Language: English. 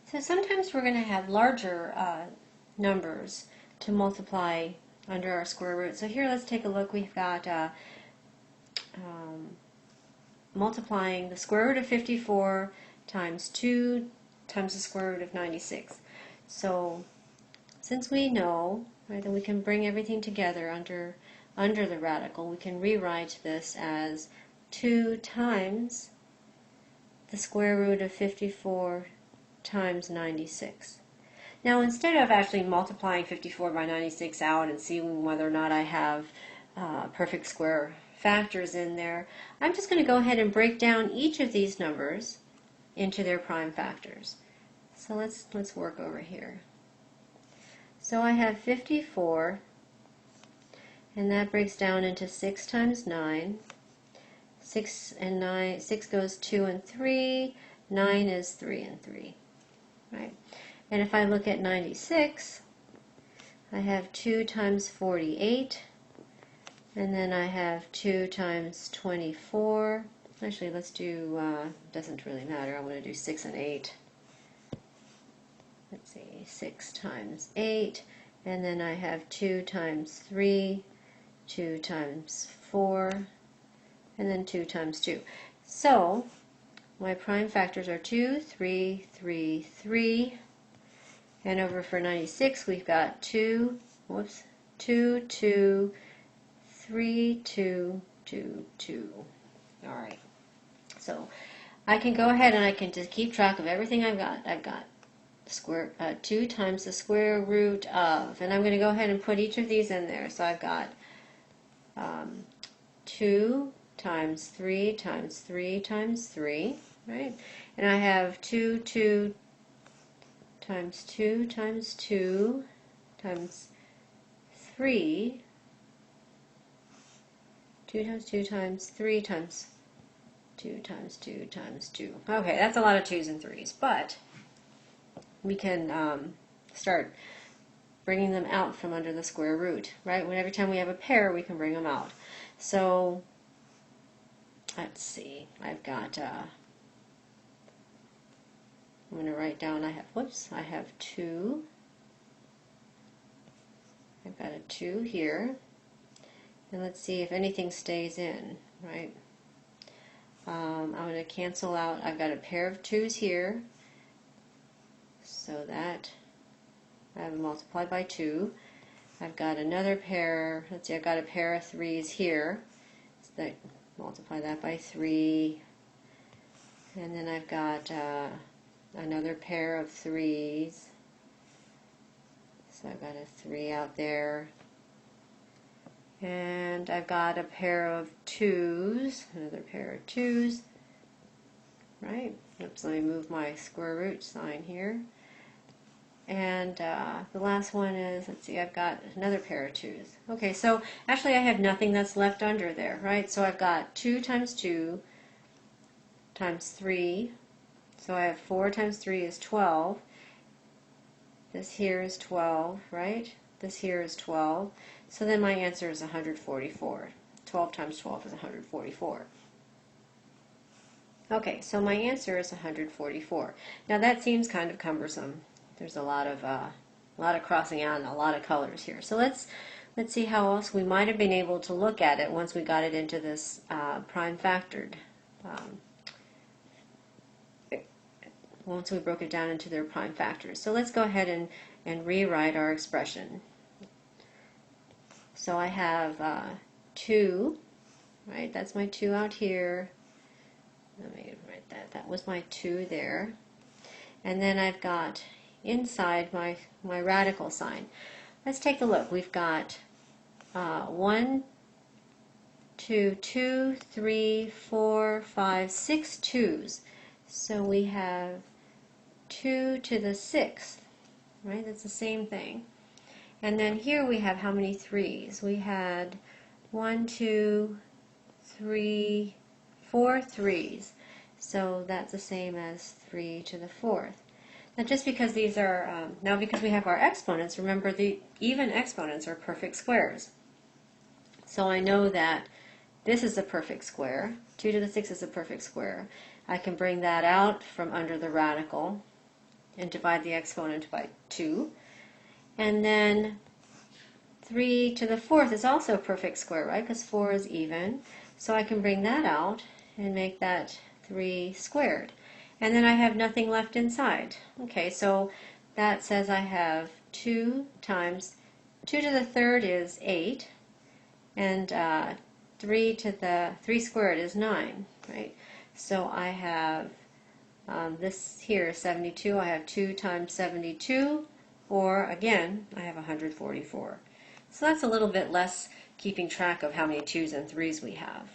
So sometimes we're going to have larger numbers to multiply under our square root. So here let's take a look. We've got multiplying the square root of 54 times 2 times the square root of 96. So since we know, right, that we can bring everything together under the radical, we can rewrite this as 2 times the square root of 54 times 96. Now instead of actually multiplying 54 by 96 out and seeing whether or not I have perfect square factors in there, I'm just going to go ahead and break down each of these numbers into their prime factors. So let's work over here. So I have 54, and that breaks down into 6 times 9. 6 and 9, 6 goes 2 and 3, 9 is 3 and 3. Right? And if I look at 96, I have 2 times 48, and then I have 2 times 24. Actually, let's do, doesn't really matter, I'm going to do 6 and 8. Let's see, 6 times 8, and then I have 2 times 3, 2 times 4, and then 2 times 2. So my prime factors are 2, 3, 3, 3, and over for 96 we've got 2, 2, 2, 3, 2, 2, 2. All right. So I can go ahead and I can just keep track of everything I've got. I've got square 2 times the square root of, and I'm going to go ahead and put each of these in there. So I've got 2 times 3 times 3 times 3, right? And I have 2, 2 times 2 times 2 times 3, 2 times 2 times 3 times 2 times 2 times 2. Okay, that's a lot of 2's and 3's, but we can start bringing them out from under the square root, right? When every time we have a pair, we can bring them out. So let's see, I've got, I'm going to write down, I have 2. I've got a 2 here. And let's see if anything stays in, right? I'm going to cancel out, I've got a pair of 2's here. So that I have multiplied by 2. I've got another pair, let's see, I've got a pair of 3's here. So that, multiply that by 3. And then I've got another pair of 3's. So I've got a 3 out there. And I've got a pair of 2's, another pair of 2's. Right? Oops, let me move my square root sign here. And the last one is, let's see, I've got another pair of 2's. Okay, so actually I have nothing that's left under there, right? So I've got 2 times 2 times 3. So I have 4 times 3 is 12. This here is 12, right? This here is 12. So then my answer is 144. 12 times 12 is 144. Okay, so my answer is 144. Now that seems kind of cumbersome. There's a lot of crossing out and a lot of colors here. So let's see how else we might have been able to look at it once we got it into this prime factored. Once we broke it down into their prime factors. So let's go ahead and rewrite our expression. So I have 2, right? That's my 2 out here. Let me write that. That was my 2 there. And then I've got inside my radical sign. Let's take a look. We've got 1, 2, 2, 3, 4, 5, 6 2's. So we have 2 to the 6th, right? That's the same thing. And then here we have how many 3's? We had 1, 2, 3, 4 3's. So that's the same as 3 to the 4th. Now just because these are, now because we have our exponents, remember the even exponents are perfect squares. So I know that this is a perfect square. 2 to the 6th is a perfect square. I can bring that out from under the radical. and divide the exponent by 2. And then 3 to the 4th is also a perfect square, right? Because 4 is even. So I can bring that out and make that 3 squared. And then I have nothing left inside. Okay, so that says I have 2 times 2 to the 3rd is 8, and 3 squared is 9, right? So I have this here is 72. I have 2 times 72, or again, I have 144. So that's a little bit less keeping track of how many 2's and 3's we have.